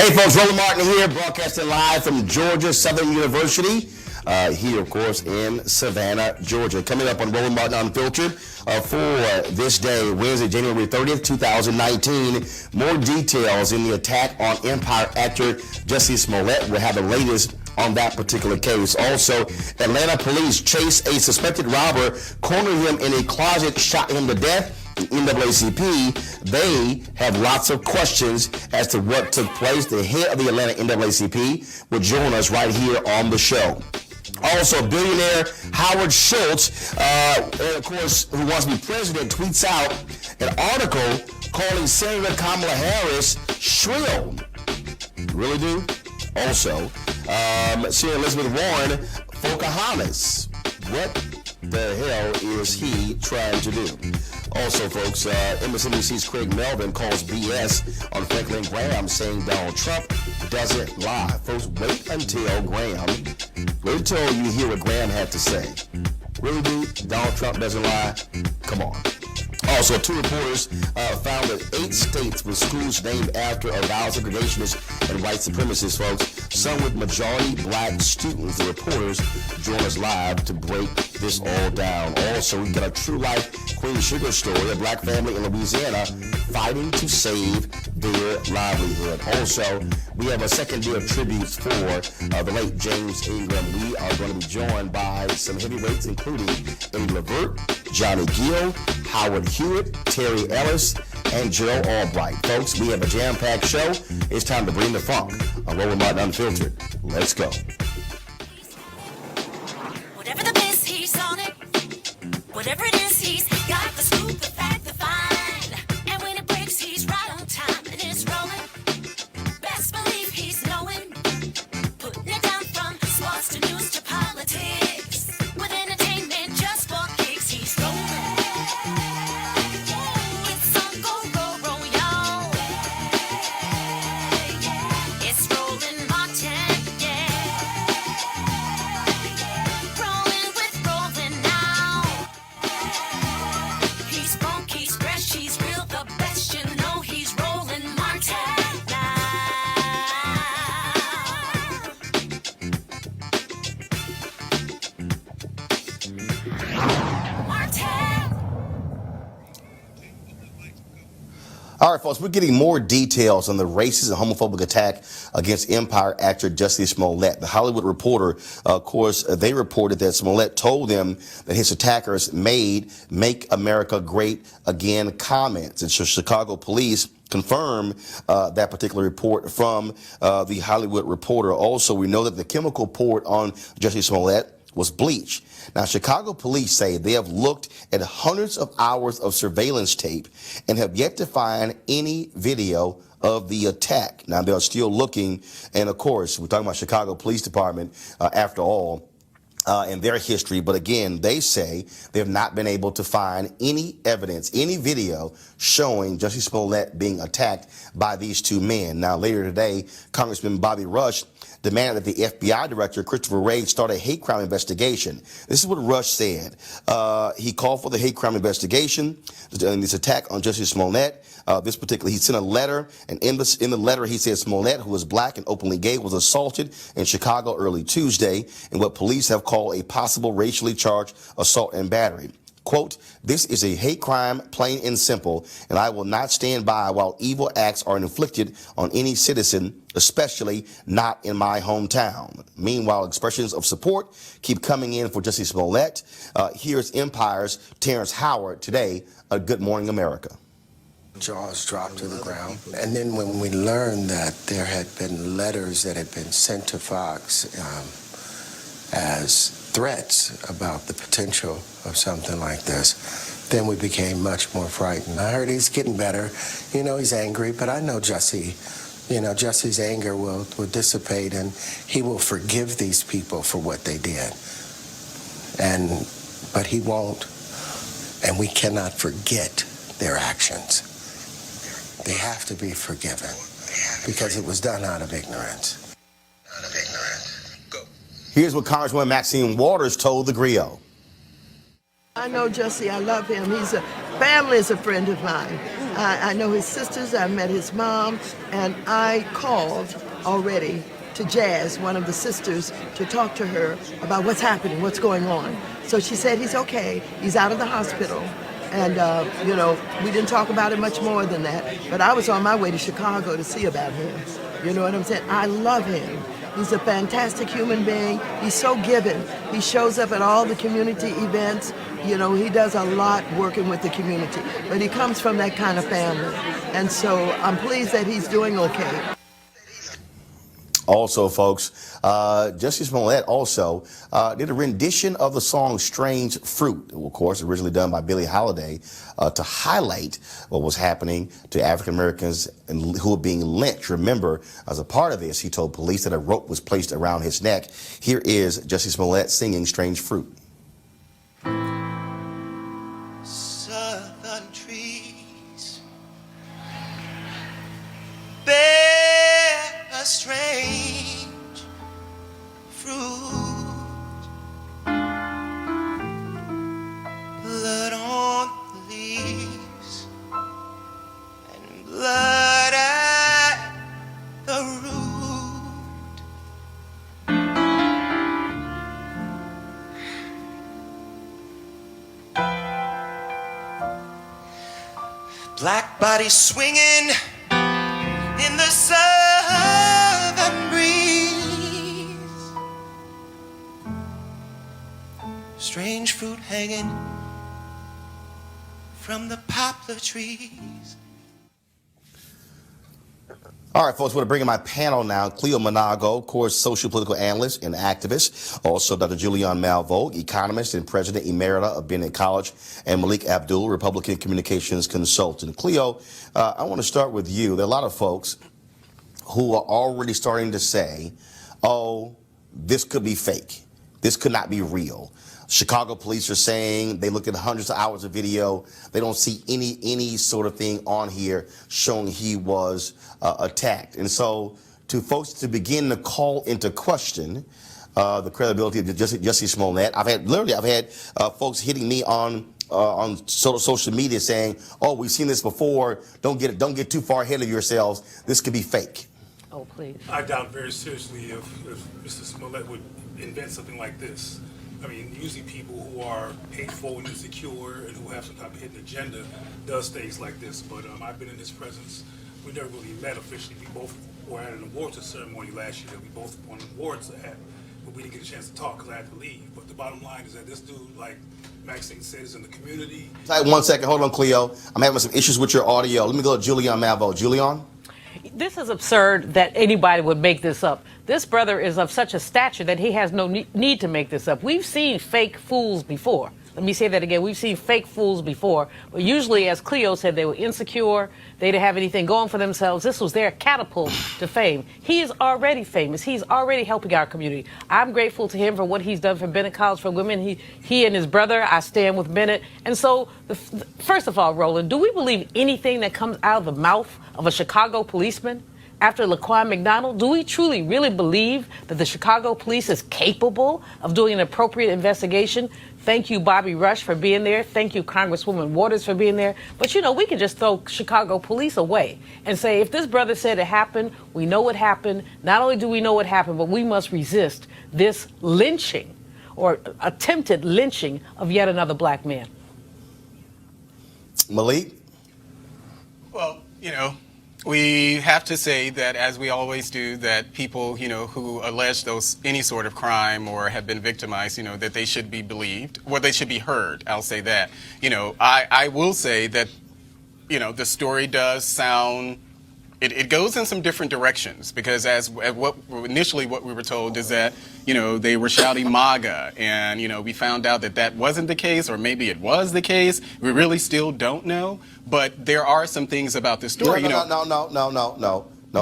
Hey folks, Roland Martin here, broadcasting live from Georgia Southern University, here of course in Savannah, Georgia. Coming up on Roland Martin Unfiltered for this day, Wednesday, January 30th, 2019. More details in the attack on Empire actor Jussie Smollett. We'll have the latest on that particular case. Also, Atlanta police chase a suspected robber, cornered him in a closet, shot him to death. The NAACP, they have lots of questions as to what took place. The head of the Atlanta NAACP will join us right here on the show. Also, billionaire Howard Schultz, and of course, who wants to be president, tweets out an article calling Senator Kamala Harris shrill. Really do? Also, Senator Elizabeth Warren, Pocahontas. What the hell is he trying to do? Also, folks, MSNBC's Craig Melvin calls BS on Franklin Graham, saying Donald Trump doesn't lie. Folks, wait until you hear what Graham had to say. Really, dude? Donald Trump doesn't lie? Come on. Also, two reporters found that 8 states with schools named after avowed segregationists and white supremacists, folks. Some with majority black students. The reporters join us live to break this all down. Also, we got a true life Queen Sugar story, a black family in Louisiana fighting to save their livelihood. Also, we have a second day of tributes for the late James Ingram. We are going to be joined by some heavyweights, including Eddie Levert, Johnny Gill, Howard Hewitt, Terry Ellis, and Joe Albright. Folks, we have a jam-packed show. It's time to bring the funk on Roland Martin Unfiltered. Let's go. Whatever the biz, he's on it. Whatever it is, he's got the scoop, the fact, the fine. And when it breaks, he's right on time and it's rolling. Best believe he's knowing. Putting it down from sports to news to politics. With entertainment just for kicks, he's rolling. It's on go, y'all. It's Roland Martin, yeah. Rolling with Roland now. He's funk, he's fresh, he's real, the best, you know he's Roland Martin now. Martin. All right, folks, we're getting more details on the racist and homophobic attack against Empire actor Jussie Smollett. The Hollywood Reporter, of course, they reported that Smollett told them that his attackers made "Make America Great Again" comments. And so Chicago police confirm that particular report from the Hollywood Reporter. Also, we know that the chemical poured on Jussie Smollett was bleach. Now, Chicago police say they have looked at hundreds of hours of surveillance tape and have yet to find any video of the attack. Now, they're still looking, and of course, we're talking about Chicago Police Department after all. In their history, but again, they say they have not been able to find any evidence, any video showing Jussie Smollett being attacked by these two men. Now, later today, Congressman Bobby Rush demanded that the FBI director, Christopher Wray, start a hate crime investigation. This is what Rush said. He called for the hate crime investigation in this attack on Jussie Smollett. He sent a letter, and in the letter he said Smollett, who is black and openly gay, was assaulted in Chicago early Tuesday in what police have called a possible racially charged assault and battery. Quote, "This is a hate crime, plain and simple, and I will not stand by while evil acts are inflicted on any citizen, especially not in my hometown." Meanwhile, expressions of support keep coming in for Jussie Smollett. Here's Empire's Terrence Howard today at Good Morning America. Jaws dropped to the ground. And then when we learned that there had been letters that had been sent to Fox as threats about the potential of something like this, then we became much more frightened. I heard he's getting better. You know, he's angry, but I know Jussie. You know, Jussie's anger will dissipate, and he will forgive these people for what they did. But he won't, and we cannot forget their actions. They have to be forgiven because it was done out of ignorance. Here's what Congresswoman Maxine Waters told the Griot. I know Jussie, I love him. Family is a friend of mine. I know his sisters, I met his mom, and I called already to Jazz, one of the sisters, to talk to her about what's happening, what's going on. So she said he's okay, he's out of the hospital. And, you know, we didn't talk about it much more than that, but I was on my way to Chicago to see about him. You know what I'm saying? I love him. He's a fantastic human being. He's so giving. He shows up at all the community events. You know, he does a lot working with the community, but he comes from that kind of family. And so I'm pleased that he's doing okay. Also, folks, Jussie Smollett also did a rendition of the song Strange Fruit, of course, originally done by Billie Holiday, to highlight what was happening to African Americans who were being lynched. Remember, as a part of this, he told police that a rope was placed around his neck. Here is Jussie Smollett singing Strange Fruit. Southern trees bear a strange fruit, blood on the leaves and blood at the root. Black bodies swinging in the southern breeze, strange fruit hanging from the poplar trees. All right, folks, I want to bring in my panel now. Cleo Monago, of course, social political analyst and activist. Also, Dr. Julian Malveaux, economist and president emerita of Bennett College. And Malik Abdul, Republican communications consultant. Cleo, I want to start with you. There are a lot of folks who are already starting to say, oh, this could be fake. This could not be real. Chicago police are saying they looked at hundreds of hours of video. They don't see any sort of thing on here showing he was attacked. And so to folks to begin to call into question the credibility of Jussie Smollett, I've had folks hitting me on social media saying, oh, we've seen this before. Don't get too far ahead of yourselves. This could be fake. Oh, please. I doubt very seriously if Mr. Smollett would invent something like this. I mean, usually people who are hateful and insecure and who have some type of hidden agenda does things like this. But I've been in his presence. We never really met officially. We both were at an awards ceremony last year that we both won awards at. but we didn't get a chance to talk because I had to leave. But the bottom line is that this dude, like Maxine said, is in the community. 1 second, hold on, Cleo. I'm having some issues with your audio. Let me go to Julian Malvo. Julian? This is absurd that anybody would make this up. This brother is of such a stature that he has no need to make this up. We've seen fake fools before. Let me say that again. We've seen fake fools before. But usually, as Cleo said, they were insecure. They didn't have anything going for themselves. This was their catapult to fame. He is already famous. He's already helping our community. I'm grateful to him for what he's done for Bennett College for Women. He and his brother, I stand with Bennett. And so, first of all, Roland, do we believe anything that comes out of the mouth of a Chicago policeman? After Laquan McDonald, do we truly, really believe that the Chicago police is capable of doing an appropriate investigation? Thank you, Bobby Rush, for being there. Thank you, Congresswoman Waters, for being there. But, you know, we can just throw Chicago police away and say, if this brother said it happened, we know it happened. Not only do we know it happened, but we must resist this lynching or attempted lynching of yet another black man. Malik? Well, you know, we have to say that, as we always do, that people, you know, who allege any sort of crime or have been victimized, you know, that they should be believed, or they should be heard. I'll say that. You know, I will say that, you know, the story does sound, it goes in some different directions, because as what we were told is that, you know, they were shouting MAGA, and, you know, we found out that that wasn't the case, or maybe it was the case. We really still don't know, but there are some things about this story. No.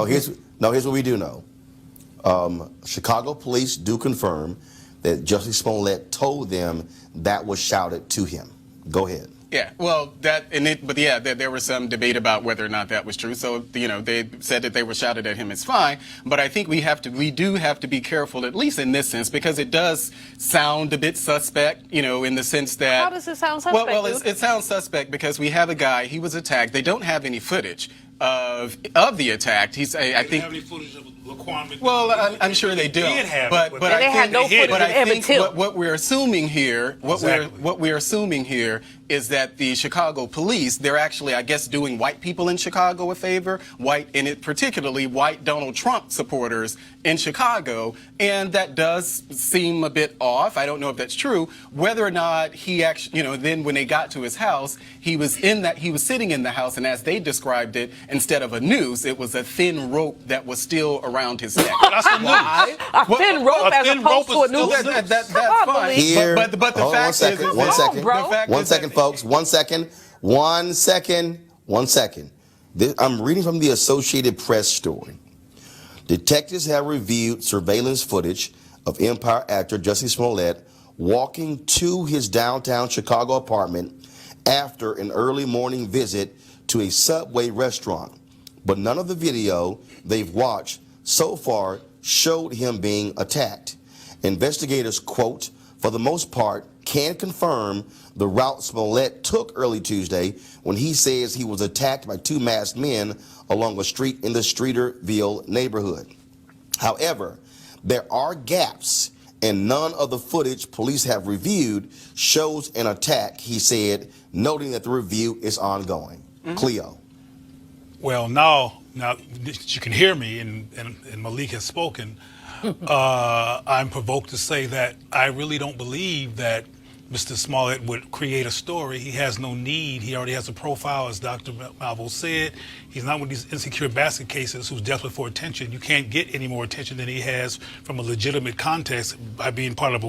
Here's what we do know. Chicago police do confirm that Jussie Smollett told them that was shouted to him. Go ahead. Yeah, well, there was some debate about whether or not that was true. So, you know, they said that they were shouted at him. It's fine, but I think we do have to be careful, at least in this sense, because it does sound a bit suspect. You know, in the sense that, how does it sound suspect? Well, it sounds suspect because we have a guy. He was attacked. They don't have any footage of the attack. I think. Have any footage of Laquan McDonald? Well, I'm sure they do. But they had no footage of Emmett Till. What we're assuming here, what we're assuming here is that the Chicago police, they're actually, I guess, doing white people in Chicago a favor, particularly white Donald Trump supporters in Chicago, and that does seem a bit off. I don't know if that's true. Whether or not he actually, you know, then when they got to his house, he was sitting in the house, and as they described it, instead of a noose, it was a thin rope that was still around his neck. That's a noose. A thin rope as opposed to a noose. That's fine. Here, but the fact is, one second, folks. 1 second. 1 second. 1 second. I'm reading from the Associated Press story. Detectives have reviewed surveillance footage of Empire actor Jussie Smollett walking to his downtown Chicago apartment after an early morning visit to a Subway restaurant. But none of the video they've watched so far showed him being attacked. Investigators, quote, for the most part, can confirm the route Smollett took early Tuesday when he says he was attacked by two masked men along a street in the Streeterville neighborhood. However, there are gaps, and none of the footage police have reviewed shows an attack, he said, noting that the review is ongoing. Cleo. Well, now that you can hear me and Malik has spoken, I'm provoked to say that I really don't believe that Mr. Smollett would create a story. He has no need. He already has a profile, as Dr. Malvo said. He's not one of these insecure basket cases who's desperate for attention. You can't get any more attention than he has from a legitimate context by being part of a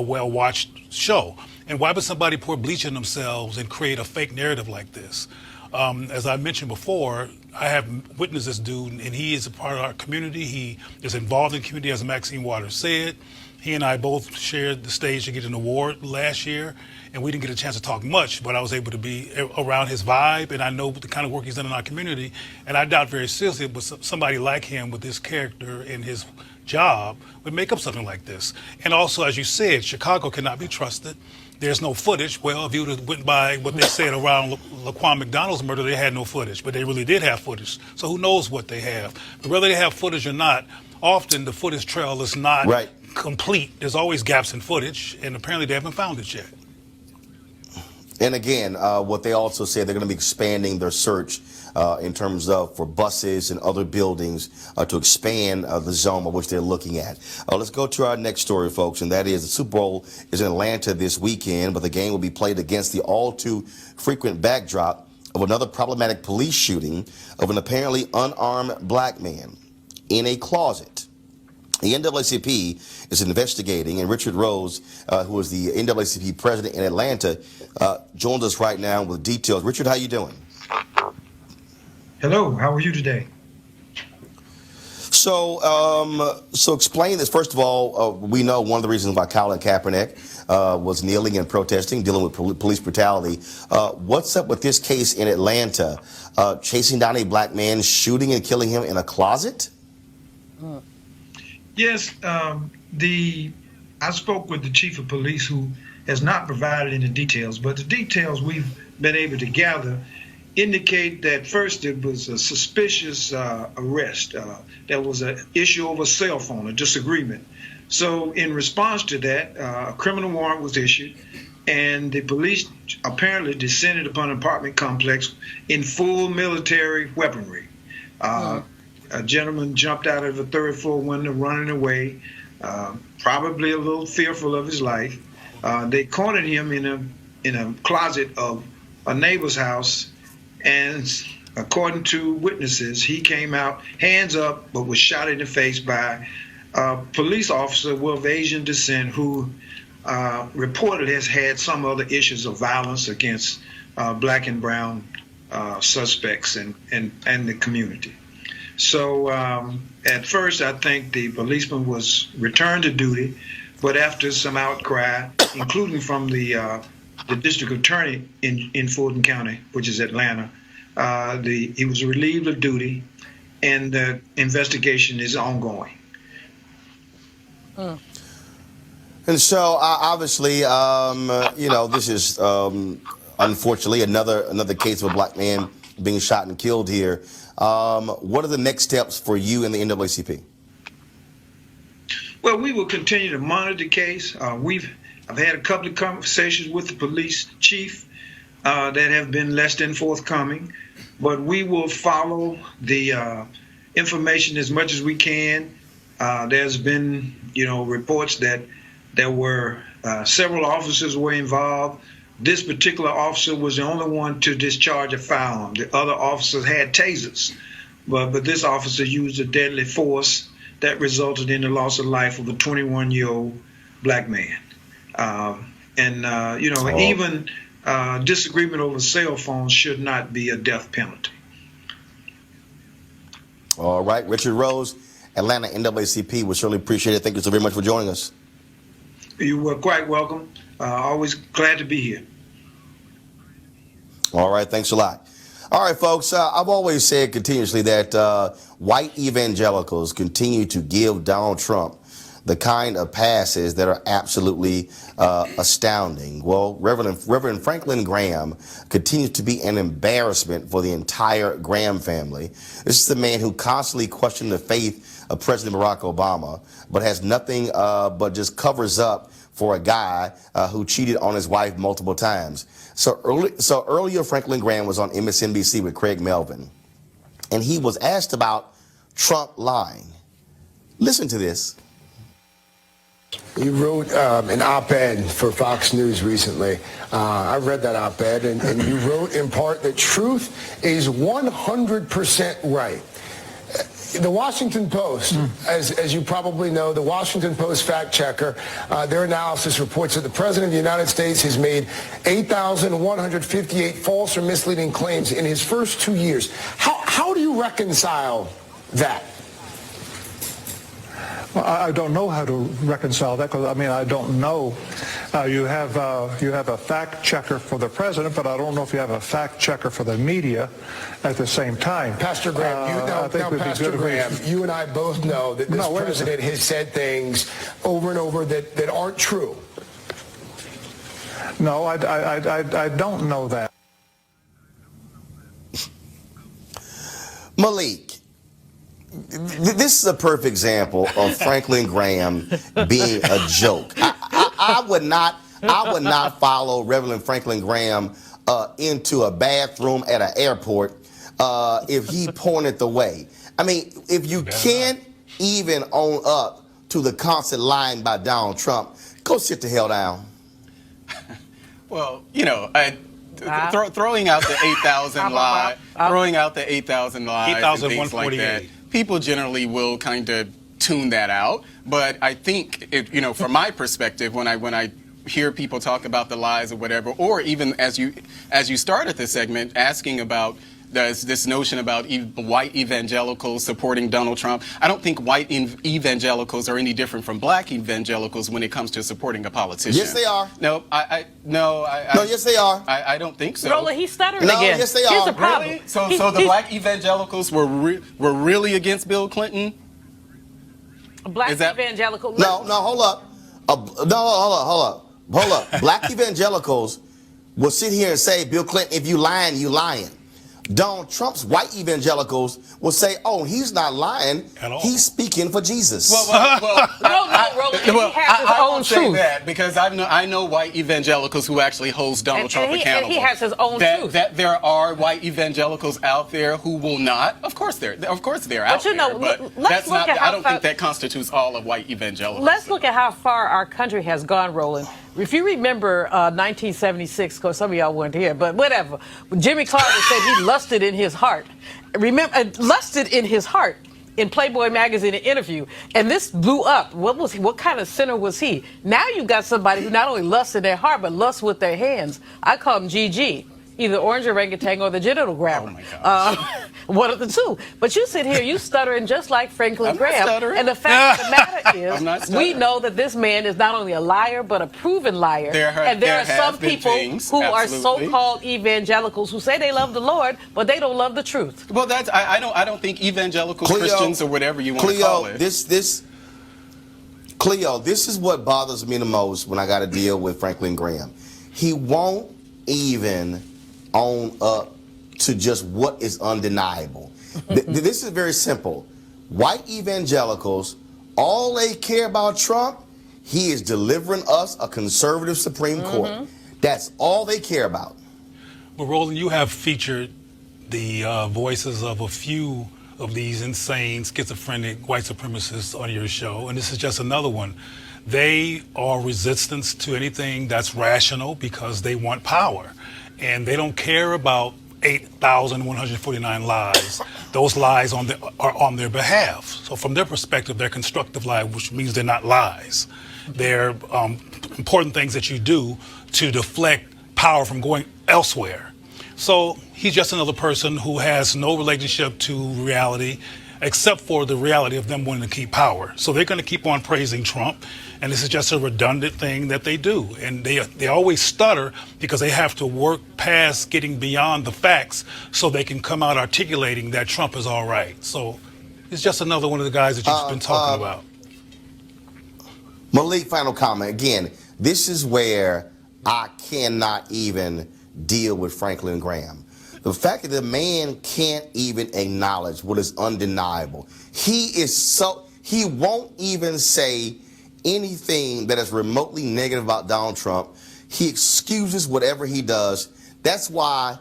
well-watched show. And why would somebody pour bleach on themselves and create a fake narrative like this? As I mentioned before, I have witnessed this dude, and he is a part of our community. He is involved in the community, as Maxine Waters said. He and I both shared the stage to get an award last year, and we didn't get a chance to talk much, but I was able to be around his vibe, and I know the kind of work he's done in our community, and I doubt very seriously but somebody like him with his character and his job would make up something like this. And also, as you said, Chicago cannot be trusted. There's no footage. Well, if you would have went by what they said around Laquan McDonald's murder, they had no footage, but they really did have footage. So who knows what they have? But whether they have footage or not, often the footage trail is not complete. There's always gaps in footage, and apparently they haven't found it yet. And again, what they also said, they're going to be expanding their search in terms of for buses and other buildings to expand the zone by which they're looking at. Let's go to our next story, folks, and that is the Super Bowl is in Atlanta this weekend, but the game will be played against the all too frequent backdrop of another problematic police shooting of an apparently unarmed black man in a closet. The NAACP is investigating, and Richard Rose, who is the NAACP president in Atlanta, joins us right now with details. Richard, how you doing? Hello, how are you today? So explain this. First of all, we know one of the reasons why Colin Kaepernick was kneeling and protesting, dealing with police brutality. What's up with this case in Atlanta? Chasing down a black man, shooting and killing him in a closet? Yes, I spoke with the chief of police, who has not provided any details, but the details we've been able to gather indicate that first it was a suspicious arrest. There was an issue over a cell phone, a disagreement. So in response to that, a criminal warrant was issued, and the police apparently descended upon an apartment complex in full military weaponry. A gentleman jumped out of a third floor window running away, probably a little fearful of his life. They cornered him in a closet of a neighbor's house, and according to witnesses, he came out hands up but was shot in the face by a police officer of Asian descent who reported has had some other issues of violence against black and brown suspects and the community. So at first, I think the policeman was returned to duty, but after some outcry, including from the district attorney in Fulton County, which is Atlanta, he was relieved of duty, and the investigation is ongoing. And so, obviously, this is unfortunately another case of a black man being shot and killed here. What are the next steps for you and the NAACP? Well, we will continue to monitor the case. I've had a couple of conversations with the police chief that have been less than forthcoming, but we will follow the information as much as we can. There's been, reports that there were several officers were involved. This particular officer was the only one to discharge a firearm. The other officers had tasers, but this officer used a deadly force that resulted in the loss of life of a 21-year-old black man. Even disagreement over cell phones should not be a death penalty. All right, Richard Rose, Atlanta NAACP. We certainly appreciate it. Thank you so very much for joining us. You were quite welcome. Always glad to be here. All right, thanks a lot. All right, folks, I've always said continuously that white evangelicals continue to give Donald Trump the kind of passes that are absolutely astounding. Well, Reverend Franklin Graham continues to be an embarrassment for the entire Graham family. This is the man who constantly questioned the faith of President Barack Obama, but has nothing but just covers up for a guy who cheated on his wife multiple times. So earlier, Franklin Graham was on MSNBC with Craig Melvin, and he was asked about Trump lying. Listen to this. You wrote an op-ed for Fox News recently. I read that op-ed, and you wrote in part that truth is 100% right. The Washington Post, as you probably know, the Washington Post fact checker, their analysis reports that the President of the United States has made 8,158 false or misleading claims in his first 2 years. How do you reconcile that? Well, I don't know how to reconcile that, because I don't know. You have a fact checker for the president, but I don't know if you have a fact checker for the media at the same time. Pastor Graham, Pastor Graham, you and I both know that this president has said things over and over that aren't true. No, I don't know that. Malik, this is a perfect example of Franklin Graham being a joke. I would not follow Reverend Franklin Graham into a bathroom at an airport if he pointed the way. I mean, if you can't even own up to the constant lying by Donald Trump, go sit the hell down. Well, you know, throwing out the 8,000 lies, throwing out the 8,000 lies and things like that, people generally will kind of tune that out. But I think, you know, from my perspective, when I hear people talk about the lies or whatever, or even as you started the segment asking about this notion about white evangelicals supporting Donald Trump, I don't think white evangelicals are any different from black evangelicals when it comes to supporting a politician. Yes, they are. No, No, yes, they are. I don't think so. Roland, he's stuttering No, again. yes, they are. Here's the problem. Really? So the black evangelicals were really against Bill Clinton? Black evangelical. No, hold up. Hold up. Black evangelicals will sit here and say, Bill Clinton, if you lying, you lying. Donald Trump's white evangelicals will say, oh, he's not lying. He's speaking for Jesus. Well, Roland, he has his own say truth. that because I know white evangelicals who actually holds Donald Trump accountable. And he has his own truth. That there are white evangelicals out there who will not. Of course they're out you know, there. But let's that's look not. at how I don't think that constitutes all of white evangelicals. Let's look at how far our country has gone, Roland. If you remember 1976, of course, some of y'all weren't here, but whatever. Jimmy Carter said he lusted in his heart. Lusted in his heart in Playboy magazine, an interview, and this blew up. What was he? What kind of sinner was he? Now you got somebody who not only lusts in their heart, but lusts with their hands. I call him GG. Either orange orangutan or the genital grabber. Oh my gosh. One of the two. But you sit here, you stuttering just like Franklin Graham. And the fact of the matter is, we know that this man is not only a liar, but a proven liar. And there are some people who are so-called evangelicals who say they love the Lord, but they don't love the truth. Well, that's I don't think evangelical Christians or whatever you want to call it. Cleo, this is what bothers me the most when I got to deal with Franklin Graham. He won't even own up to just what is undeniable. This is very simple. White evangelicals, all they care about Trump, he is delivering us a conservative Supreme Court. That's all they care about. Well, Roland, you have featured the voices of a few of these insane, schizophrenic white supremacists on your show, and this is just another one. They are resistance to anything that's rational because they want power. And they don't care about 8,149 lies. Those lies are on their behalf. So from their perspective, they're constructive lies, which means they're not lies. They're important things that you do to deflect power from going elsewhere. So he's just another person who has no relationship to reality, except for the reality of them wanting to keep power. So they're going to keep on praising Trump, and this is just a redundant thing that they do. And they always stutter because they have to work past getting beyond the facts so they can come out articulating that Trump is all right. So it's just another one of the guys that you've been talking about. Malik, final comment. Again, this is where I cannot even deal with Franklin Graham. The fact that the man can't even acknowledge what is undeniable. He won't even say anything that is remotely negative about Donald Trump. He excuses whatever he does. That's why,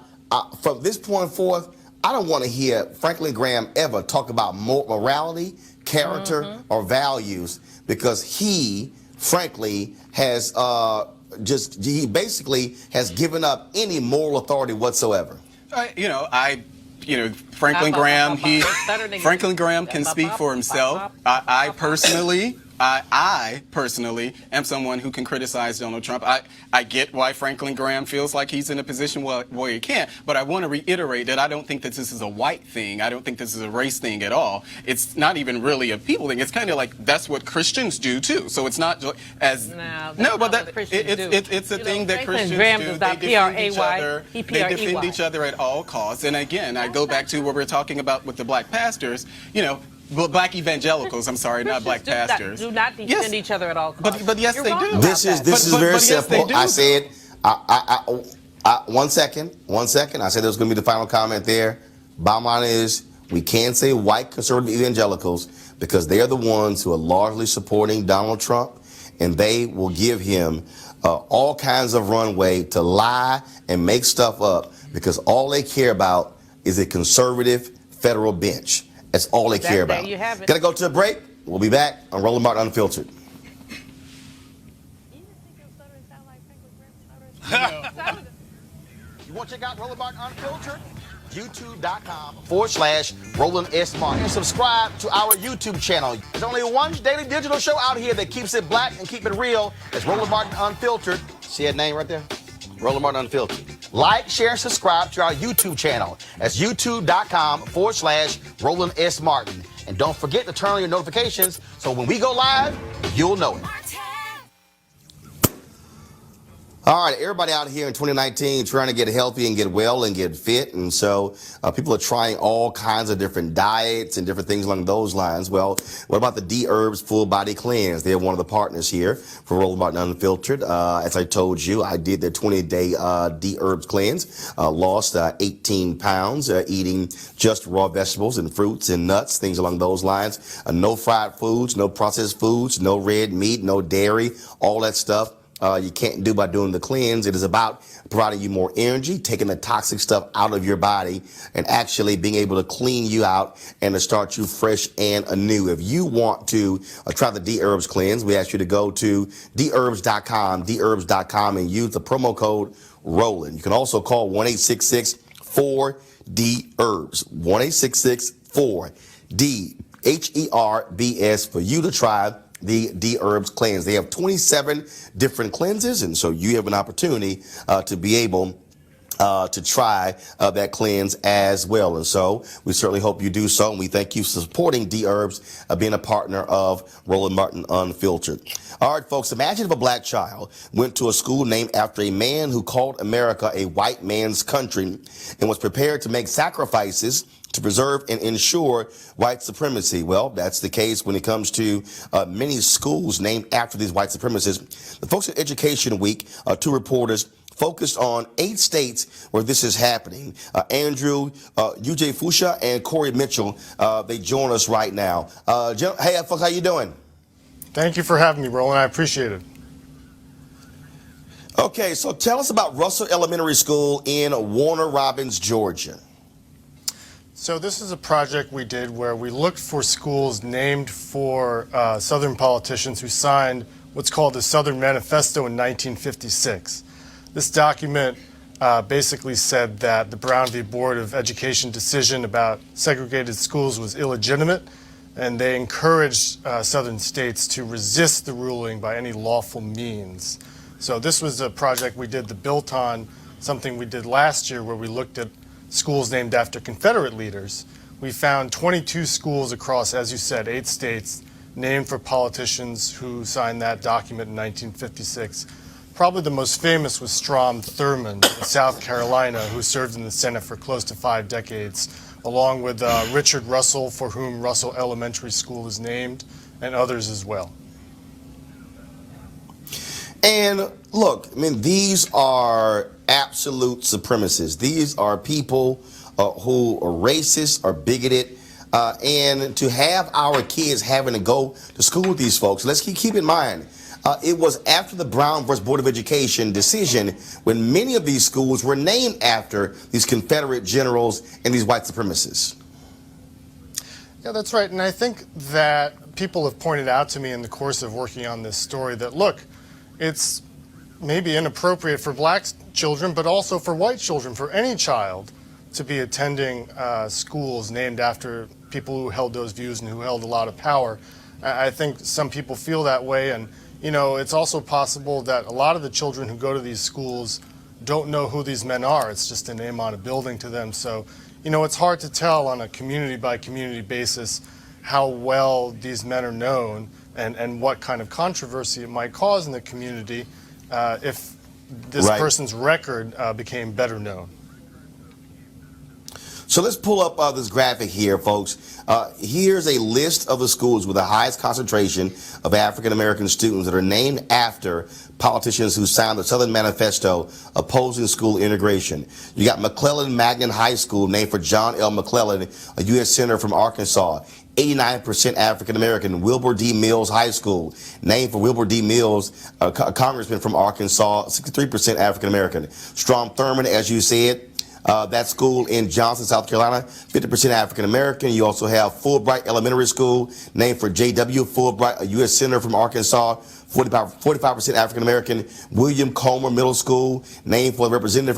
from this point forth, I don't want to hear Franklin Graham ever talk about morality, character, or values, because he, frankly, has he basically has given up any moral authority whatsoever. Franklin Graham, Franklin Graham can speak for himself. I personally am someone who can criticize Donald Trump. I get why Franklin Graham feels like he's in a position where he can't, but I want to reiterate that I don't think that this is a white thing. I don't think this is a race thing at all. It's not even really a people thing. It's kind of like that's what Christians do too. So it's not as it's a thing that Christians do. They defend each other. They defend each other at all costs. And again, I go back to what we're talking about with the black pastors. Well, black evangelicals, I'm sorry, not black pastors. Do not defend each other at all costs. But yes, they do. This is very simple. I said, one second. I said there was going to be the final comment there. Bottom line is, we can't say white conservative evangelicals because they are the ones who are largely supporting Donald Trump, and they will give him all kinds of runway to lie and make stuff up because all they care about is a conservative federal bench. That's all they care about. There you have it. Gotta go to a break. We'll be back on Roland Martin Unfiltered. You want to check out Roland Martin Unfiltered? YouTube.com/Roland S. Martin. And subscribe to our YouTube channel. There's only one daily digital show out here that keeps it black and keep it real. It's Roland Martin Unfiltered. See that name right there? Roland Martin Unfiltered. Like, share, and subscribe to our YouTube channel. That's YouTube.com/Roland S. Martin. And don't forget to turn on your notifications so when we go live, you'll know it. All right, everybody out here in 2019 trying to get healthy and get well and get fit. And so people are trying all kinds of different diets and different things along those lines. Well, what about the D-Herbs Full Body Cleanse? They're one of the partners here for Roland Martin Unfiltered. As I told you, I did the 20-day D-Herbs Cleanse, lost 18 pounds, eating just raw vegetables and fruits and nuts, things along those lines. No fried foods, no processed foods, no red meat, no dairy, all that stuff. You can't do by doing the cleanse. It is about providing you more energy, taking the toxic stuff out of your body, and actually being able to clean you out and to start you fresh and anew. If you want to try the D-Herbs cleanse, we ask you to go to dherbs.com, and use the promo code Roland. You can also call 1-866-4-D-Herbs, 1-866-4-D-HERBS for you to try the D-Herbs cleanse. They have 27 different cleanses, and so you have an opportunity to be able to try that cleanse as well. And so we certainly hope you do so, and we thank you for supporting D-Herbs, being a partner of Roland Martin Unfiltered. All right, folks, imagine if a black child went to a school named after a man who called America a white man's country and was prepared to make sacrifices to preserve and ensure white supremacy. Well, that's the case when it comes to many schools named after these white supremacists. The folks at Education Week, two reporters focused on 8 states where this is happening. Andrew, UJ Fusha, and Corey Mitchell, they join us right now. Hey, folks, how you doing? Thank you for having me, Roland. I appreciate it. Okay, so tell us about Russell Elementary School in Warner Robins, Georgia. So this is a project we did where we looked for schools named for Southern politicians who signed what's called the Southern Manifesto in 1956. This document basically said that the Brown v. Board of Education decision about segregated schools was illegitimate, and they encouraged Southern states to resist the ruling by any lawful means. So this was a project we did that built on something we did last year where we looked at schools named after Confederate leaders. We found 22 schools across, as you said, 8 states named for politicians who signed that document in 1956. Probably the most famous was Strom Thurmond in South Carolina, who served in the Senate for close to 5 decades, along with Richard Russell, for whom Russell Elementary School is named, and others as well. And look, I mean, these are absolute supremacists. These are people who are racist, are bigoted, and to have our kids having to go to school with these folks, let's keep in mind, it was after the Brown versus Board of Education decision when many of these schools were named after these Confederate generals and these white supremacists. Yeah, that's right. And I think that people have pointed out to me in the course of working on this story that, look, it's maybe inappropriate for black children, but also for white children, for any child to be attending schools named after people who held those views and who held a lot of power. I think some people feel that way, and you know, it's also possible that a lot of the children who go to these schools don't know who these men are. It's just a name on a building to them. So, you know, it's hard to tell on a community by community basis how well these men are known and what kind of controversy it might cause in the community if this person's record became better known. So let's pull up this graphic here, folks. Here's a list of the schools with the highest concentration of African-American students that are named after politicians who signed the Southern Manifesto opposing school integration. You got McClellan Magnan High School, named for John L. McClellan, a U.S. Senator from Arkansas. 89% African-American. Wilbur D. Mills High School, named for Wilbur D. Mills, a congressman from Arkansas. 63% African-American. Strom Thurmond, as you said, That school in Johnson, South Carolina, 50% African American. You also have Fulbright Elementary School, named for J.W. Fulbright, a U.S. Senator from Arkansas, 45% African American. William Comer Middle School, named for a representative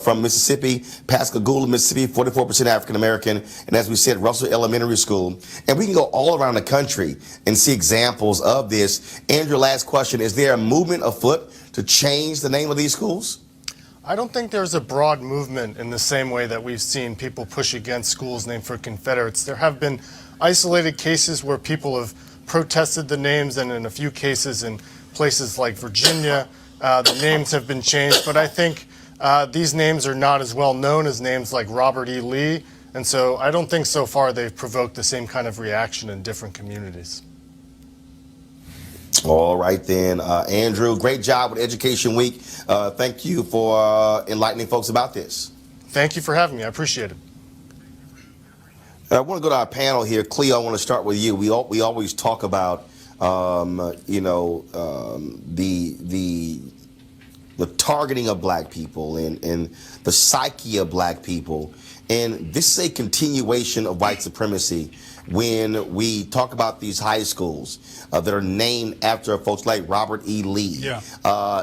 from Mississippi. Pascagoula, Mississippi, 44% African American. And as we said, Russell Elementary School. And we can go all around the country and see examples of this. Andrew, last question: is there a movement afoot to change the name of these schools? I don't think there's a broad movement in the same way that we've seen people push against schools named for Confederates. There have been isolated cases where people have protested the names, and in a few cases in places like Virginia, the names have been changed. But I think these names are not as well known as names like Robert E. Lee, and so I don't think so far they've provoked the same kind of reaction in different communities. All right then, Andrew, great job with Education Week. Thank you for enlightening folks about this. Thank you for having me. I appreciate it. I want to go to our panel here. Cleo, I want to start with you. We always talk about, the targeting of black people and the psyche of black people. And this is a continuation of white supremacy when we talk about these high schools that are named after folks like Robert E. Lee. Yeah.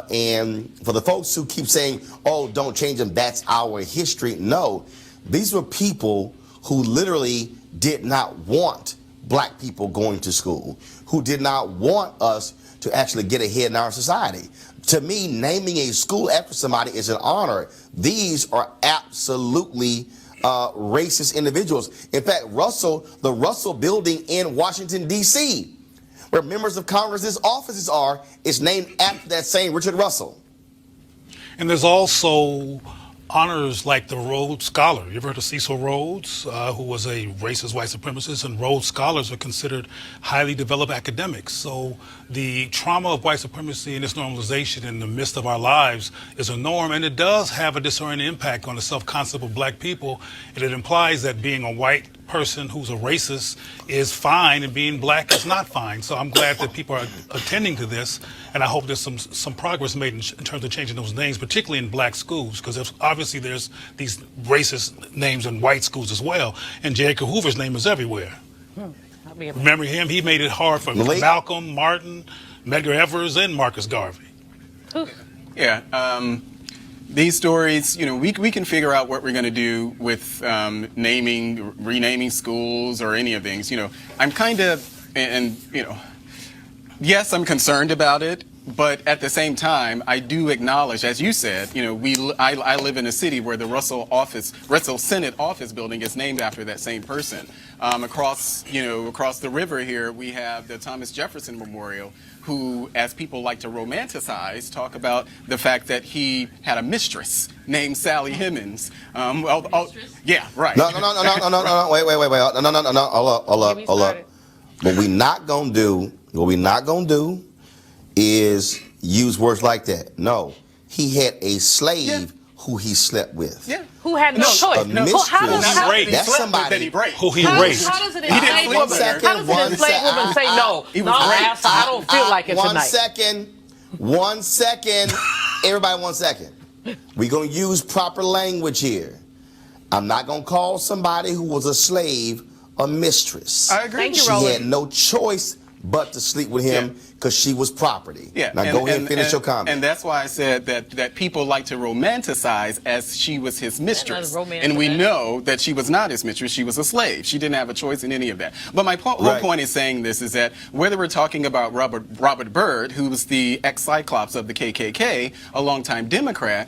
And for the folks who keep saying, oh, don't change them, that's our history. No, these were people who literally did not want black people going to school, who did not want us to actually get ahead in our society. To me, naming a school after somebody is an honor. These are absolutely racist individuals. In fact, the Russell Building in Washington, D.C., where members of Congress's offices are, is named after that same Richard Russell. And there's also honors like the Rhodes Scholar. You ever heard of Cecil Rhodes, who was a racist white supremacist? And Rhodes Scholars are considered highly developed academics. So the trauma of white supremacy and its normalization in the midst of our lives is a norm, and it does have a discerning impact on the self-concept of black people. And it implies that being a white person who's a racist is fine and being black is not fine. So I'm glad that people are attending to this, and I hope there's some progress made in terms of changing those names, particularly in black schools, because obviously there's these racist names in white schools as well, and J. Edgar Hoover's name is everywhere. Remember him? He made it hard for Malcolm, Martin, Medgar Evers, and Marcus Garvey. Yeah. These stories, we can figure out what we're going to do with renaming schools or any of things. I'm kind of, yes, I'm concerned about it, but at the same time, I do acknowledge, as you said, I live in a city where the Russell Senate office building is named after that same person. Across the river here, we have the Thomas Jefferson Memorial, who, as people like to romanticize, talk about the fact that he had a mistress named Sally Hemings. Yeah, right. No, wait, hold up. What we not gonna do is use words like that. No, he had a slave who he slept with. Yeah. Who had no choice. A mistress. That's somebody who he raped. How does an enslaved woman say no? I don't feel like it tonight. One second. Everybody, 1 second. We're going to use proper language here. I'm not going to call somebody who was a slave a mistress. I agree. Thank you, She Roland. had no choice but to sleep with him because she was property. Yeah. Now go ahead and finish your comment. And that's why I said that people like to romanticize as she was his mistress. And we know that she was not his mistress. She was a slave. She didn't have a choice in any of that. But my whole point in saying this is that whether we're talking about Robert Byrd, who was the ex-Cyclops of the KKK, a longtime Democrat,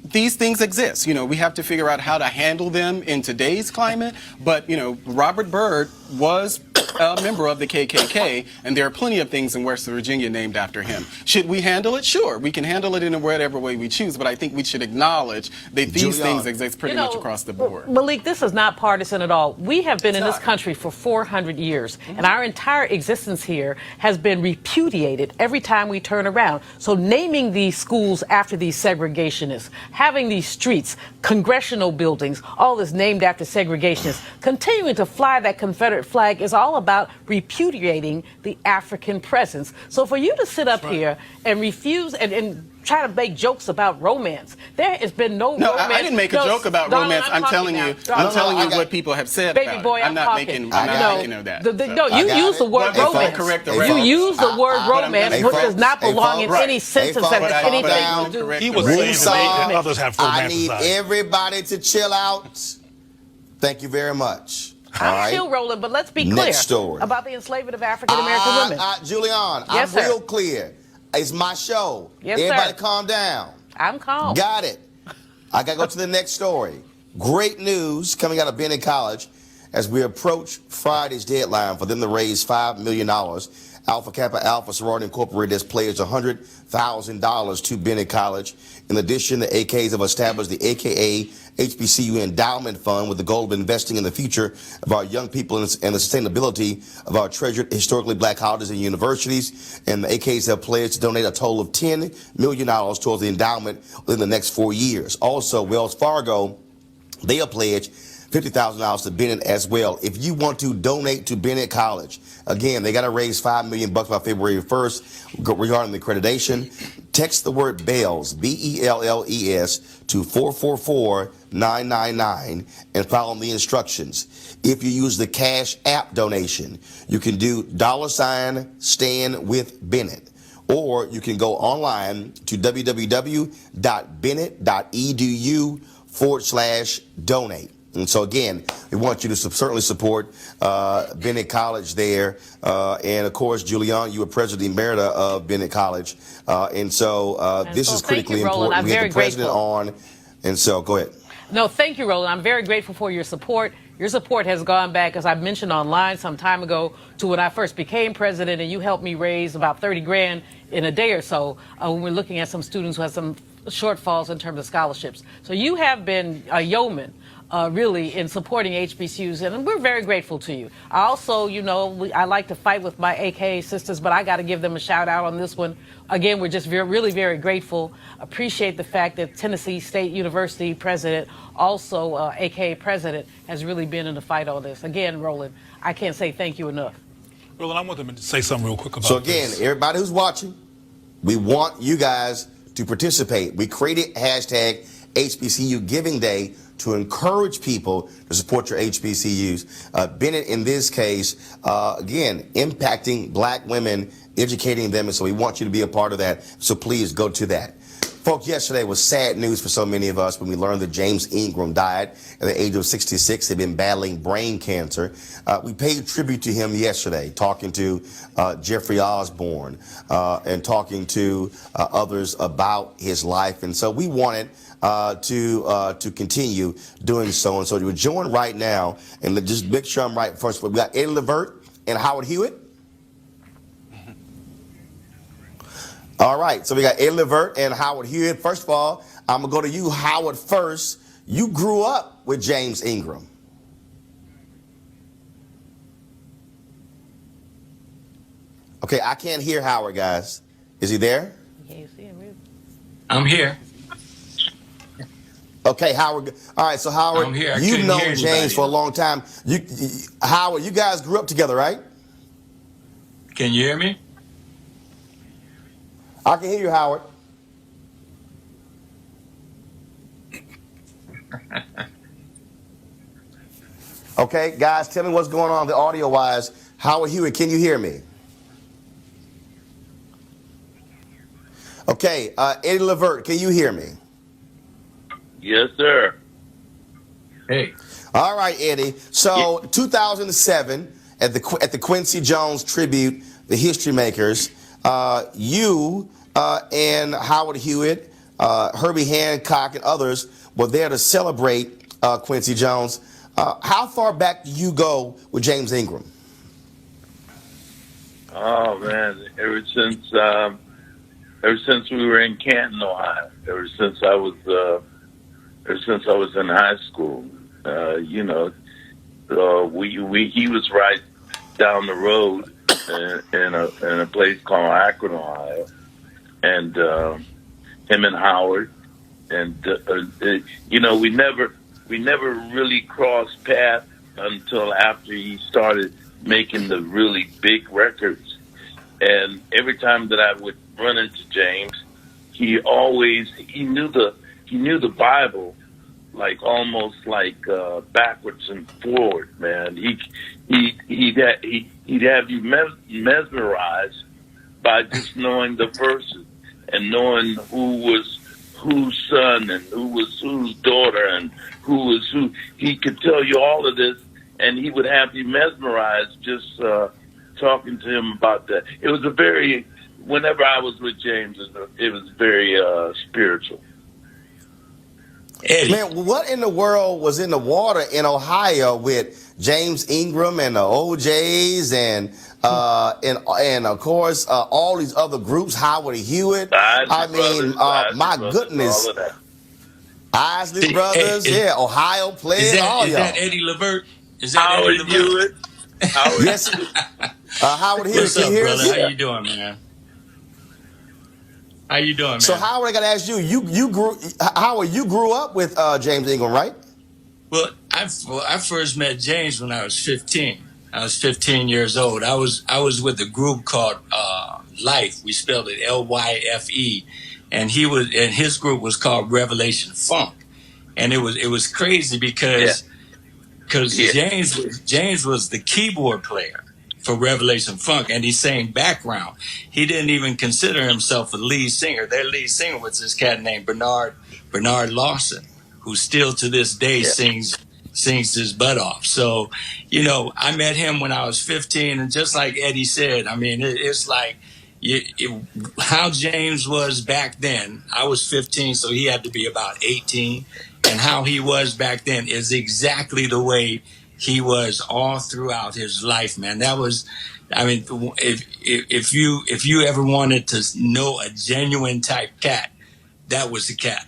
these things exist. We have to figure out how to handle them in today's climate. But, Robert Byrd was a member of the KKK, and there are plenty of things in West Virginia named after him. Should we handle it? Sure. We can handle it in whatever way we choose, but I think we should acknowledge that these things exist pretty much across the board. Malik, this is not partisan at all. We have been in this country for 400 years, and our entire existence here has been repudiated every time we turn around. So naming these schools after these segregationists, having these streets, congressional buildings, all this named after segregationists, continuing to fly that Confederate flag is all about repudiating the African presence. So for you to sit up here and refuse and try to make jokes about romance. There has been no No, romance. I didn't make a joke about romance. I'm telling you what people have said Baby about it. boy, I'm not making of that. No, you use the word But romance. correct the You record. use the word romance, which does not belong in any sentence that has anything to do. He was saying that others have I need romanticized. everybody to chill out. Thank you very much. All I'm right. still rolling, but let's be clear Next story. about the enslavement of African American women. Julian, Yes, I'm sir. real clear. It's my show. Yes, Everybody sir. calm down. I'm calm. Got it. I got to go to the next story. Great news coming out of Bennett College as we approach Friday's deadline for them to raise $5 million. Alpha Kappa Alpha Sorority Incorporated has pledged $100,000 to Bennett College. In addition, the AKs have established the AKA HBCU Endowment Fund with the goal of investing in the future of our young people and the sustainability of our treasured historically black colleges and universities. And the AKs have pledged to donate a total of $10 million towards the endowment within the next 4 years. Also, Wells Fargo, they have pledged $50,000 to Bennett as well. If you want to donate to Bennett College, again, they got to raise $5 million by February 1st regarding the accreditation. Text the word BELLS, BELLES, to 444-999 and follow the instructions. If you use the Cash App donation, you can do $Stand with Bennett. Or you can go online to www.bennett.edu/donate. And so, again, we want you to certainly support Bennett College there. And, of course, Julian, you were president emerita of Bennett College. And so this is critically important. We have the president on. And so, go ahead. No, thank you, Roland. I'm very grateful for your support. Your support has gone back, as I mentioned online some time ago, to when I first became president, and you helped me raise about 30 grand in a day or so when we're looking at some students who have some shortfalls in terms of scholarships. So you have been a yeoman. Really in supporting HBCUs, and we're very grateful to you. I also, I like to fight with my AKA sisters, but I got to give them a shout out on this one. Again, we're just really very grateful. Appreciate the fact that Tennessee State University president, also AKA president, has really been in the fight on this. Again, Roland, I can't say thank you enough. Roland, I want them to say something real quick about So again, this. everybody who's watching, we want you guys to participate. We created hashtag HBCU Giving Day to encourage people to support your HBCUs. Bennett, in this case, again, impacting black women, educating them, and so we want you to be a part of that. So please go to that. Folks, yesterday was sad news for so many of us when we learned that James Ingram died at the age of 66. He'd been battling brain cancer. We paid tribute to him yesterday, talking to Jeffrey Osborne and talking to others about his life. And so we wanted to continue doing so. And so we're joined right now, and just make sure I'm right first. We got Eddie Levert and Howard Hewitt. All right, so we got Eddie Levert and Howard Hewitt. First of all, I'm going to go to you, Howard, first. You grew up with James Ingram. Okay, I can't hear Howard, guys. Is he there? I'm here. Okay, Howard. All right, so Howard, I'm here. you've known James for a long time. Howard, you guys grew up together, right? Can you hear me? I can hear you, Howard. Okay, guys, tell me what's going on the audio-wise. Howard Hewitt, can you hear me? Okay, Eddie Levert, can you hear me? Yes, sir. Hey. All right, Eddie. So, 2007, at the Quincy Jones tribute, the History Makers, you and Howard Hewitt, Herbie Hancock, and others were there to celebrate Quincy Jones. How far back do you go with James Ingram? Oh man, ever since we were in Canton, Ohio. Ever since I was in high school, he was right down the road in a place called Akron, Ohio, and him and Howard, and we never really crossed paths until after he started making the really big records. And every time that I would run into James, he knew the Bible like almost like backwards and forward, man. He'd have you mesmerized by just knowing the verses and knowing who was whose son and who was whose daughter and who was who. He could tell you all of this, and he would have you mesmerized just talking to him about that. It was whenever I was with James, it was very spiritual. Eddie. Man, what in the world was in the water in Ohio with James Ingram and the OJs and of course all these other groups, Howard Hewitt? My goodness, Isley Brothers, Ohio players, is all y'all. That Eddie Levert? Is that Howard Eddie Levert? Hewitt? Yes, Howard Hewitt. What's up, brother? How you doing, man? How you doing, man? So Howard, I got to ask Howard, you grew up with James Ingram, right? Well, I first met James when I was 15. I was 15 years old. I was with a group called Life. We spelled it Lyfe, and his group was called Revelation Funk, and it was crazy because James was the keyboard player for Revelation Funk, and he sang background. He didn't even consider himself a lead singer. Their lead singer was this cat named Bernard Lawson, who still to this day sings his butt off. So, I met him when I was 15, and just like Eddie said, I mean, it's like how James was back then. I was 15, so he had to be about 18, and how he was back then is exactly the way he was all throughout his life, man. That was, I mean, if you ever wanted to know a genuine type cat, that was the cat.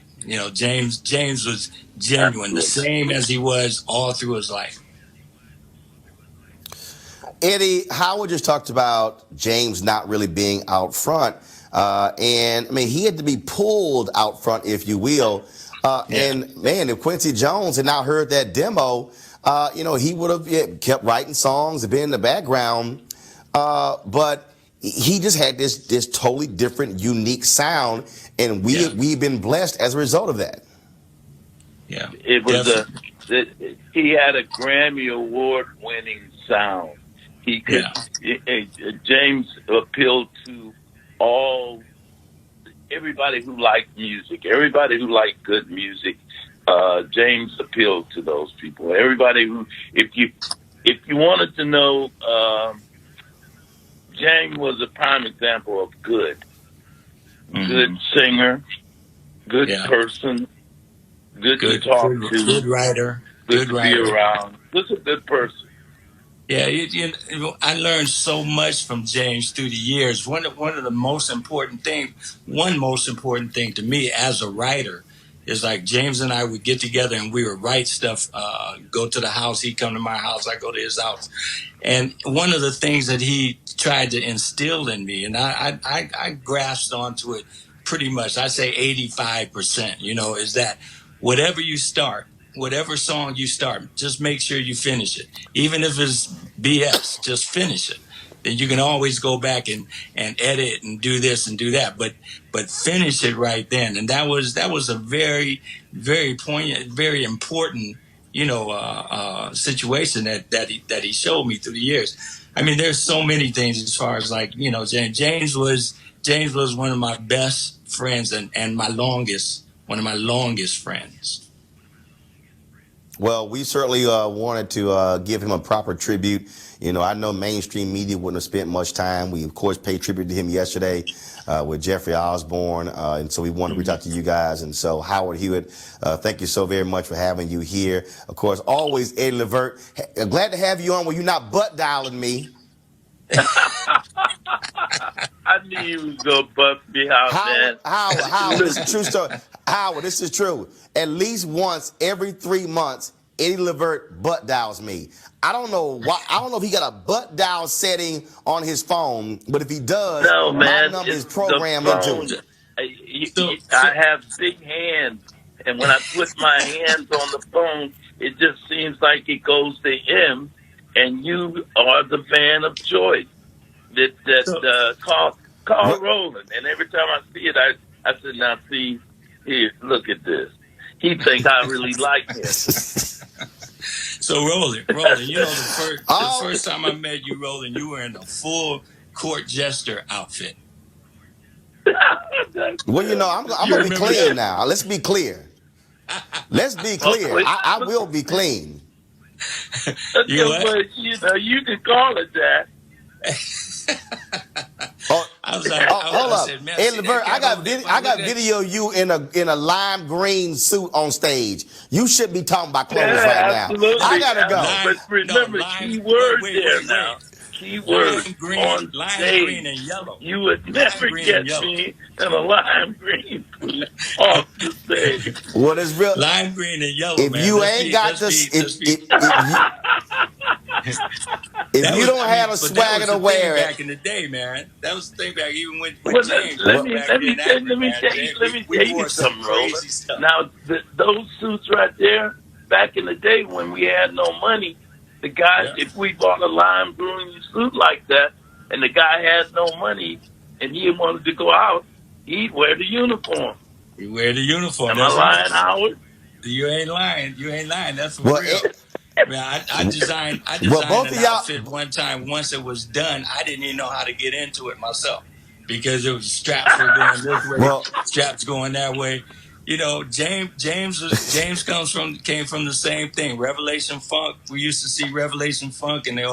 James was genuine, the same as he was all through his life. Eddie, Howard just talked about James not really being out front, and I mean he had to be pulled out front, if you will. And man, if Quincy Jones had not heard that demo, he would have kept writing songs and been in the background. But he just had this totally different, unique sound, and we've been blessed as a result of that. Yeah, it was he had a Grammy Award-winning sound. He could. James appealed to everybody who liked music, everybody who liked good music. James appealed to those people. Everybody who, if you wanted to know, James was a prime example of good singer, good person, good to talk to, good writer, good to be around. Just a good person. Yeah, I learned so much from James through the years. One of the most important thing to me as a writer is like James and I would get together and we would write stuff, go to the house, he'd come to my house, I go to his house. And one of the things that he tried to instill in me, and I grasped onto it pretty much, I say 85%, is that whatever you start, whatever song you start, just make sure you finish it. Even if it's BS, just finish it. Then you can always go back and edit and do this and do that. But finish it right then. And that was a very, very poignant, very important, situation that he showed me through the years. I mean, there's so many things as far as like, James was one of my best friends and one of my longest friends. Well, we certainly wanted to give him a proper tribute. I know mainstream media wouldn't have spent much time. We, of course, paid tribute to him yesterday with Jeffrey Osborne, and so we wanted to reach out to you guys. And so, Howard Hewitt, thank you so very much for having you here. Of course, always Eddie Levert. Glad to have you on when you're not butt dialing me. I knew you was going to buff me out, man. Howard, this is a true story. Howard, this is true. At least once every 3 months, Eddie Levert butt dials me. I don't know why. I don't know if he got a butt dial setting on his phone, but if he does, my number is programmed into it. I have big hands, and when I put my hands on the phone, it just seems like it goes to him, and you are the man of choice. Call Roland, and every time I see it, I said, now see, here, look at this. He think I really like him. So Roland, you know the first time I met you, Roland, you were in a full court jester outfit. Well, you know, I'm going to be clean now. Let's be clear. Let's be clear. I will be clean. You what? But, you know, you can call it that. I was like, hold up. Said, Hey, Levert, I got video of you in a lime green suit on stage. You should be talking about clothes right absolutely. now. I gotta go. But remember, key word there now. Key word on lime stage. green and yellow. You would never get me in a lime green off the stage. What is real? Lime green and yellow. If man. you ain't got this, if you don't have a swagger to wear it. Back in the day, man. That was the thing back even with James. Let me tell you something, Roland. Now, those suits right there, back in the day when we had no money, the guy, if we bought a lime green suit like that, and the guy had no money, and he wanted to go out, he'd wear the uniform. You wear the uniform. Am I lying, Howard? You ain't lying. That's for real. Man, I designed an outfit one time. Once it was done, I didn't even know how to get into it myself because it was straps were going this way, straps going that way. You know, James came from the same thing. Revelation Funk. We used to see Revelation Funk and the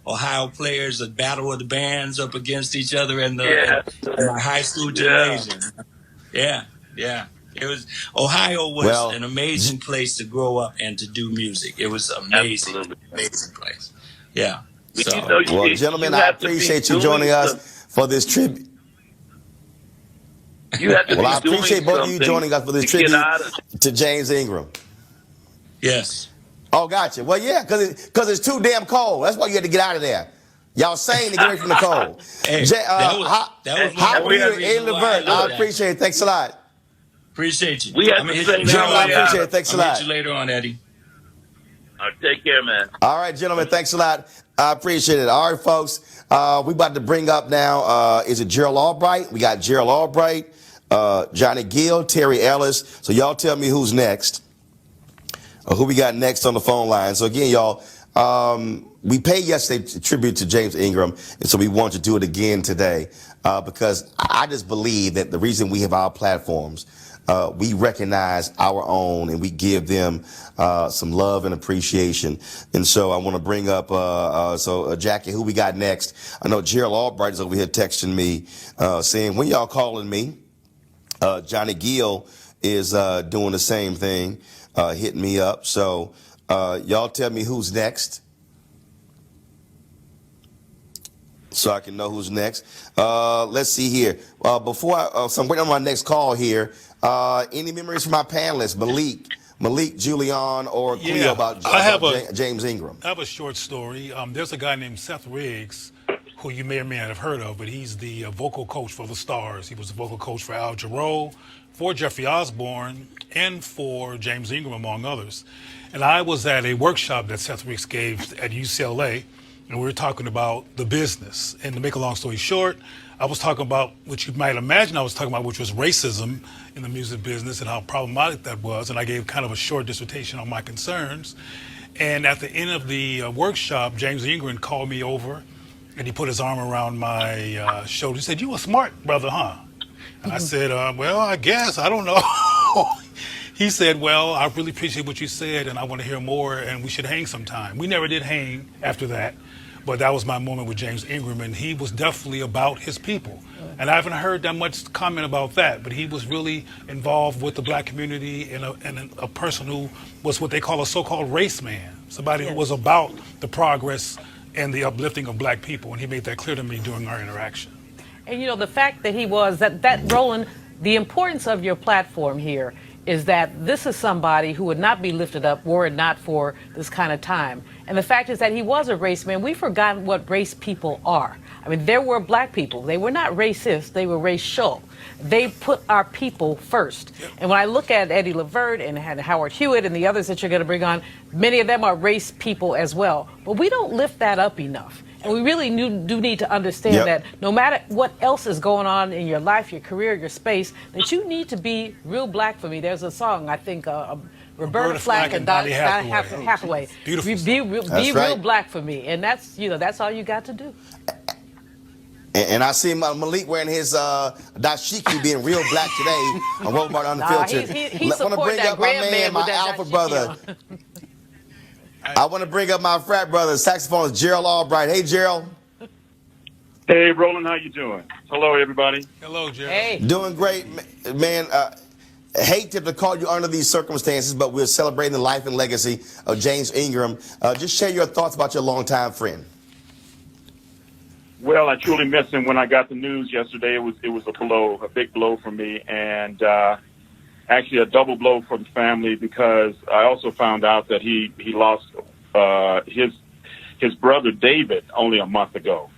Ohio players, a battle of the bands up against each other in my high school gymnasium. Yeah. Ohio was an amazing place to grow up and to do music. It was amazing, amazing place. Yeah. So, gentlemen, I appreciate you joining us for this tribute. I appreciate both of you joining us for this tribute to James Ingram. Yes. Oh, gotcha. Well, yeah, because it's too damn cold. That's why you had to get out of there. Y'all saying to get away from the cold. Hey, how are you, Hey, Levert? I appreciate it. Thanks a lot. Appreciate you. I appreciate it. Thanks a lot. I'll hit you later on, Eddie. All right, take care, man. All right, gentlemen. Thanks a lot. I appreciate it. All right, folks. We about to bring up now, is it Gerald Albright? We got Gerald Albright, Johnny Gill, Terry Ellis. So y'all tell me who's next. Who we got next on the phone line. So again, y'all, we paid yesterday tribute to James Ingram, and so we want to do it again today because I just believe that the reason we have our platforms, we recognize our own and we give them some love and appreciation. And so I want to bring up, Jackie, who we got next? I know Gerald Albright is over here texting me saying, when y'all calling me? Johnny Gill is doing the same thing, hitting me up. So y'all tell me who's next so I can know who's next. Let's see here. So I'm waiting on my next call here. Any memories from my panelists, Malik, Julian, or Cleo about James Ingram? I have a short story. There's a guy named Seth Riggs, who you may or may not have heard of, but he's the vocal coach for the Stars. He was the vocal coach for Al Jarreau, for Jeffrey Osborne, and for James Ingram, among others. And I was at a workshop that Seth Riggs gave at UCLA, and we were talking about the business. And to make a long story short, I was talking about what you might imagine I was talking about, which was racism in the music business and how problematic that was. And I gave kind of a short dissertation on my concerns. And at the end of the workshop, James Ingram called me over, and he put his arm around my shoulder. He said, "You a smart brother, huh?" And I said, well, I guess. I don't know. He said, "Well, I really appreciate what you said, and I want to hear more, and we should hang sometime." We never did hang after that. But that was my moment with James Ingram, and he was definitely about his people. And I haven't heard that much comment about that, but he was really involved with the black community and a person who was what they call a so-called race man, somebody who was about the progress and the uplifting of black people, and he made that clear to me during our interaction. And you know, the fact that he was, that Roland, the importance of your platform here is that this is somebody who would not be lifted up were it not for this kind of time. And the fact is that he was a race man. We've forgotten what race people are. I mean, there were black people. They were not racist. They were racial. They put our people first. Yep. And when I look at Eddie Levert and Howard Hewitt and the others that you're going to bring on, many of them are race people as well. But we don't lift that up enough. And we really do need to understand that no matter what else is going on in your life, your career, your space, that you need to be real black for me. There's a song, I think, Roberta Flack and Donny Hathaway. Beautiful. Be That's real right. black for me. And that's all you got to do. And I see Malik wearing his dashiki, being real black today on Roland Martin Unfiltered. He I want to bring up my man, my alpha brother. I want to bring up my frat brother, saxophonist Gerald Albright. Hey, Gerald. Hey, Roland, how you doing? Hello, everybody. Hello, Gerald. Hey. Doing great, man. Hate to call you under these circumstances, but we're celebrating the life and legacy of James Ingram. Just share your thoughts about your longtime friend. Well, I truly missed him when I got the news yesterday. It was a blow, a big blow for me, and actually a double blow for the family, because I also found out that he lost his brother David only a month ago,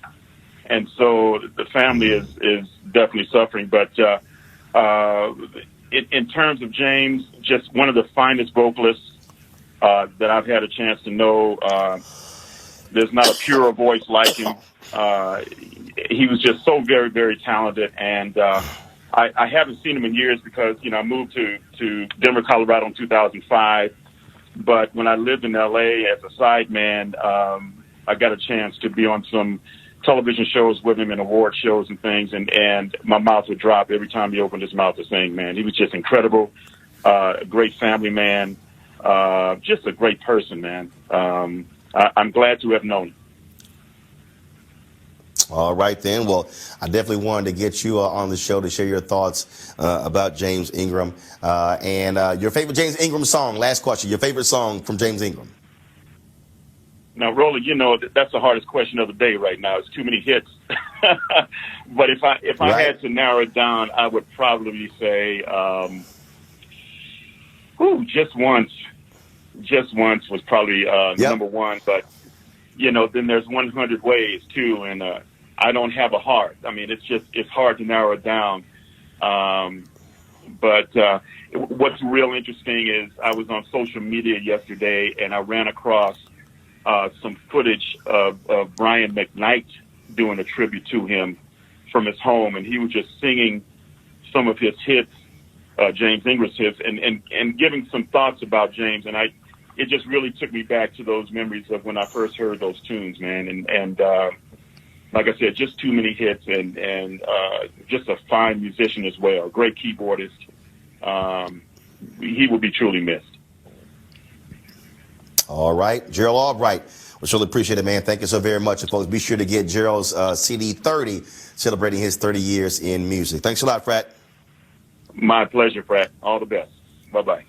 and so the family is definitely suffering. But in terms of James, just one of the finest vocalists that I've had a chance to know. There's not a purer voice like him. He was just so very, very talented, and I haven't seen him in years because I moved to Denver, Colorado in 2005. But when I lived in LA as a sideman, I got a chance to be on some television shows with him and award shows and things, and my mouth would drop every time he opened his mouth to sing. Man, he was just incredible. A great family man, just a great person, man. I'm glad to have known him. All right, then. Well, I definitely wanted to get you on the show to share your thoughts about James Ingram. And your favorite James Ingram song, last question, your favorite song from James Ingram? Now, Roland, that's the hardest question of the day right now. It's too many hits. But if I had to narrow it down, I would probably say Just Once. Just Once was probably number one. But, then there's 100 Ways, too, and I Don't Have a Heart. I mean, it's hard to narrow it down. But what's real interesting is I was on social media yesterday, and I ran across some footage of Brian McKnight doing a tribute to him from his home, and he was just singing some of his hits, James Ingram's hits, and giving some thoughts about James, and it just really took me back to those memories of when I first heard those tunes, man, and like I said, just too many hits, and just a fine musician as well, great keyboardist. He will be truly missed. All right, Gerald Albright. We surely appreciate it, man. Thank you so very much. And folks, be sure to get Gerald's CD 30, celebrating his 30 years in music. Thanks a lot, Frat. My pleasure, Frat. All the best. Bye-bye.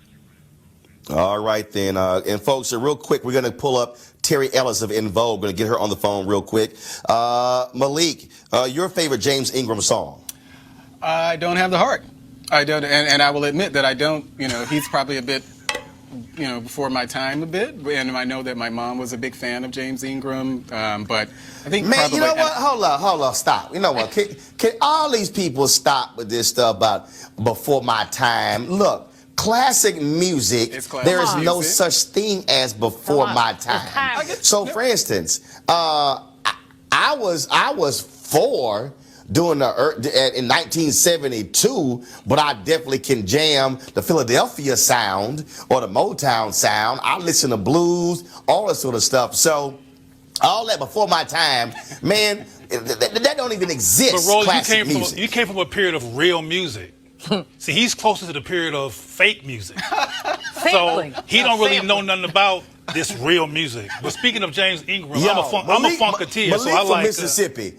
All right, then. And folks, real quick, we're going to pull up Terry Ellis of En Vogue. Going to get her on the phone real quick. Malik, your favorite James Ingram song? I Don't Have the Heart. I don't, and I will admit that I don't. He's probably a bit, before my time a bit, and I know that my mom was a big fan of James Ingram. But I think, man, probably, you know what? Hold on, stop. You know what? Can all these people stop with this stuff about before my time? Look. Classic music, there is no such thing as before my time. So, for instance, I was 4 in 1972, but I definitely can jam the Philadelphia sound or the Motown sound. I listen to blues, all that sort of stuff. So, all that before my time, man, that don't even exist. But Roland, music. you came from a period of real music. See, he's closer to the period of fake music. So he don't really know nothing about this real music. But speaking of James Ingram, I'm a funketeer, so I from like Mississippi.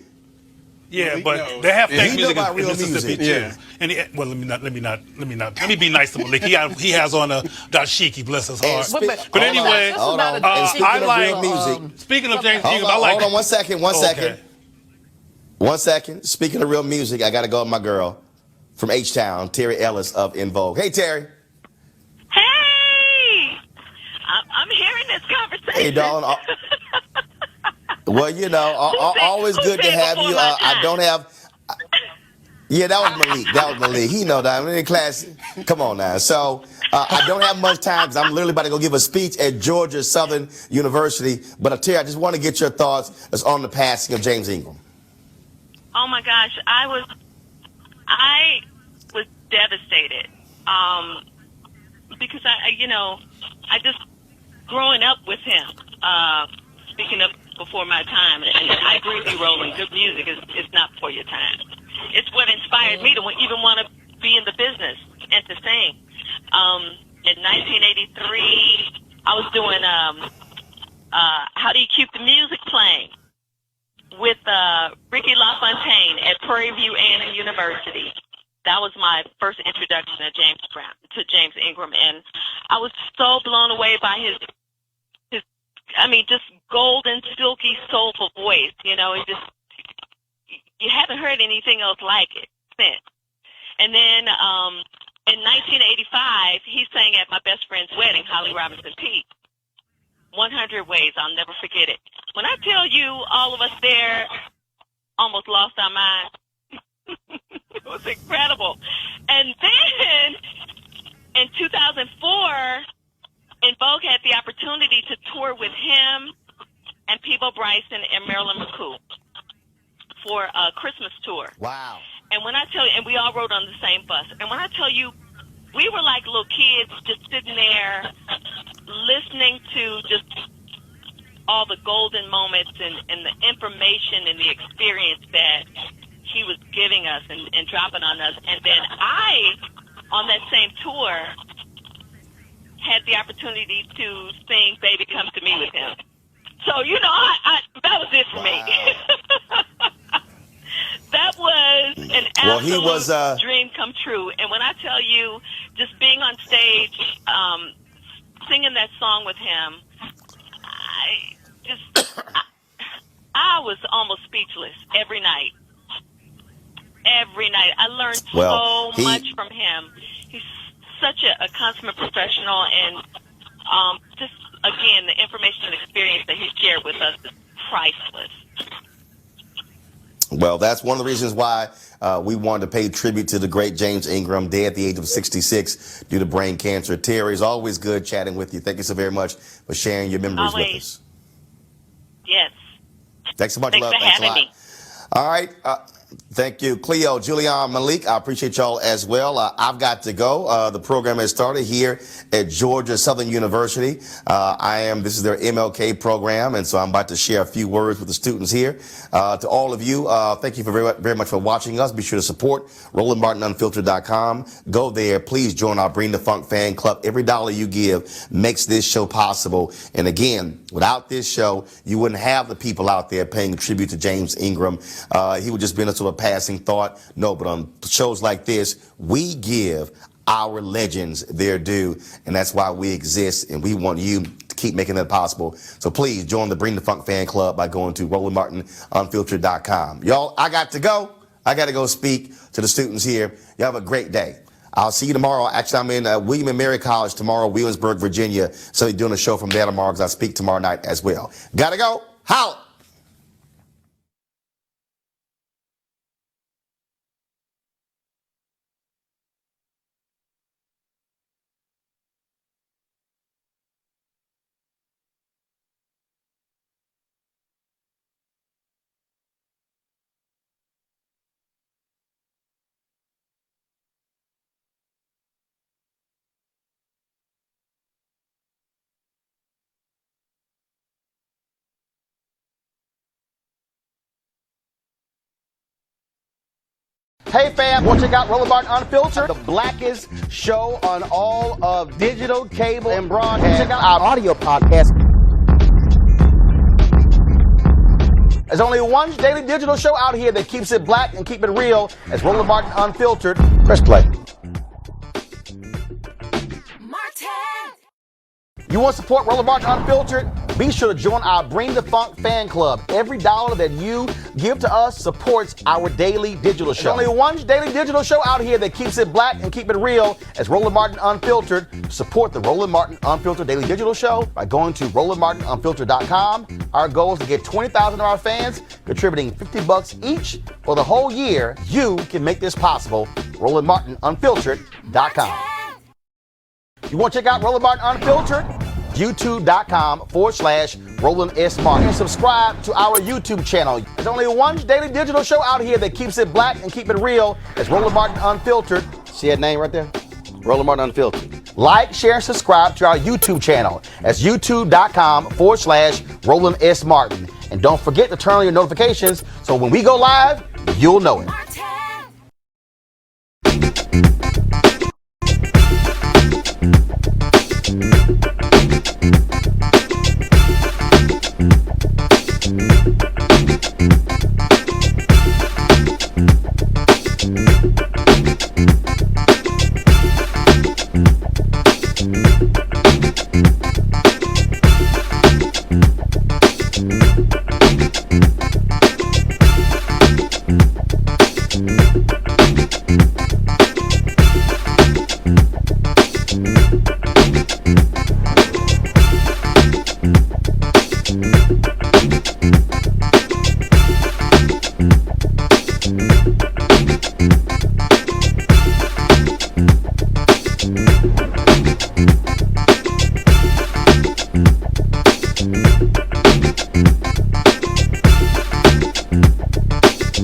Yeah, but they have fake music in Mississippi too. Yeah. And let me be nice to Malik. He has on a dashiki, bless his heart. But anyway, I like music. Speaking of James Ingram, I like. Hold on, one second. Okay. 1 second. Speaking of real music, I got to go with my girl from H-Town, Terry Ellis of En Vogue. Hey, Terry. Hey! I'm hearing this conversation. Hey, darling. Well, always good to have you. I don't have... Yeah, that was Malik. He know that. I'm in class. Come on now. So, I don't have much time because I'm literally about to go give a speech at Georgia Southern University. But Terry, I just want to get your thoughts on the passing of James Ingram. Oh my gosh, I was devastated because I just growing up with him. Speaking of before my time, and I agree with you, Roland. Good music is not for your time. It's what inspired me to even want to be in the business and to sing. In 1983, I was doing How Do You Keep the Music Playing with Ricky LaFontaine at Prairie View A&M University. That was my first introduction to James Ingram, and I was so blown away by his just golden, silky, soulful voice. You haven't heard anything else like it since. And then in 1985, he sang at my best friend's wedding, Holly Robinson Peete. 100 Ways, I'll never forget it. When I tell you, all of us there almost lost our minds. It was incredible. And then in 2004, En Vogue had the opportunity to tour with him and Peebo Bryson and Marilyn McCoo for a Christmas tour. Wow. And when I tell you, and we all rode on the same bus, and when I tell you, we were like little kids just sitting there listening to just all the golden moments and the information and the experience that he was giving us and dropping on us. And then I, on that same tour, had the opportunity to sing Baby Come to Me with him. So, I that was it for me. That was an absolute dream come true. And when I tell you, just being on stage, singing that song with him, I was almost speechless every night. Every night. I learned so much from him. He's such a consummate professional, and just, again, the information and experience that he shared with us is priceless. Well, that's one of the reasons why we wanted to pay tribute to the great James Ingram, dead at the age of 66 due to brain cancer. Terry, it's always good chatting with you. Thank you so very much for sharing your memories with us. Yes. Thanks so much, Thanks love. for Thanks a having lot. me. All right. Thank you, Cleo, Julian, Malik. I appreciate y'all as well. I've got to go. The program has started here at Georgia Southern University. This is their MLK program, and so I'm about to share a few words with the students here. To all of you, thank you very much for watching us. Be sure to support RolandMartinUnfiltered.com. Go there. Please join our Bring the Funk fan club. Every dollar you give makes this show possible. And again, without this show, you wouldn't have the people out there paying tribute to James Ingram. He would just be in a sort of passing thought. No, but on shows like this, we give our legends their due, and that's why we exist, and we want you to keep making that possible. So please join the Bring the Funk fan club by going to RolandMartinUnfiltered.com. Y'all, I got to go. I got to go speak to the students here. Y'all have a great day. I'll see you tomorrow. Actually, I'm in William and Mary College tomorrow, Williamsburg, Virginia. So you're doing a show from there tomorrow because I speak tomorrow night as well. Gotta go. Holla. Hey fam, want to check out Roland Martin Unfiltered, the blackest show on all of digital, cable, and broadcast. Check out our audio podcast. There's only one daily digital show out here that keeps it black and keep it real. It's Roland Martin Unfiltered. Press play. You want to support Roland Martin Unfiltered? Be sure to join our Bring the Funk fan club. Every dollar that you give to us supports our daily digital show. There's only one daily digital show out here that keeps it black and keep it real. It's Roland Martin Unfiltered. Support the Roland Martin Unfiltered daily digital show by going to RolandMartinUnfiltered.com. Our goal is to get 20,000 of our fans contributing $50 each for the whole year. You can make this possible. RolandMartinUnfiltered.com. You want to check out Roland Martin Unfiltered? YouTube.com/Roland S. Martin. And subscribe to our YouTube channel. There's only one daily digital show out here that keeps it black and keep it real. It's Roland Martin Unfiltered. See that name right there? Roland Martin Unfiltered. Like, share, and subscribe to our YouTube channel. That's youtube.com/Roland S. Martin. And don't forget to turn on your notifications so when we go live, you'll know it.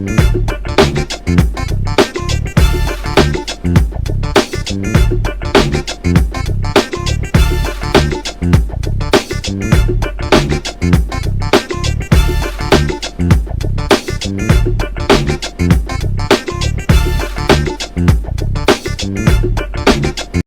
Thank you.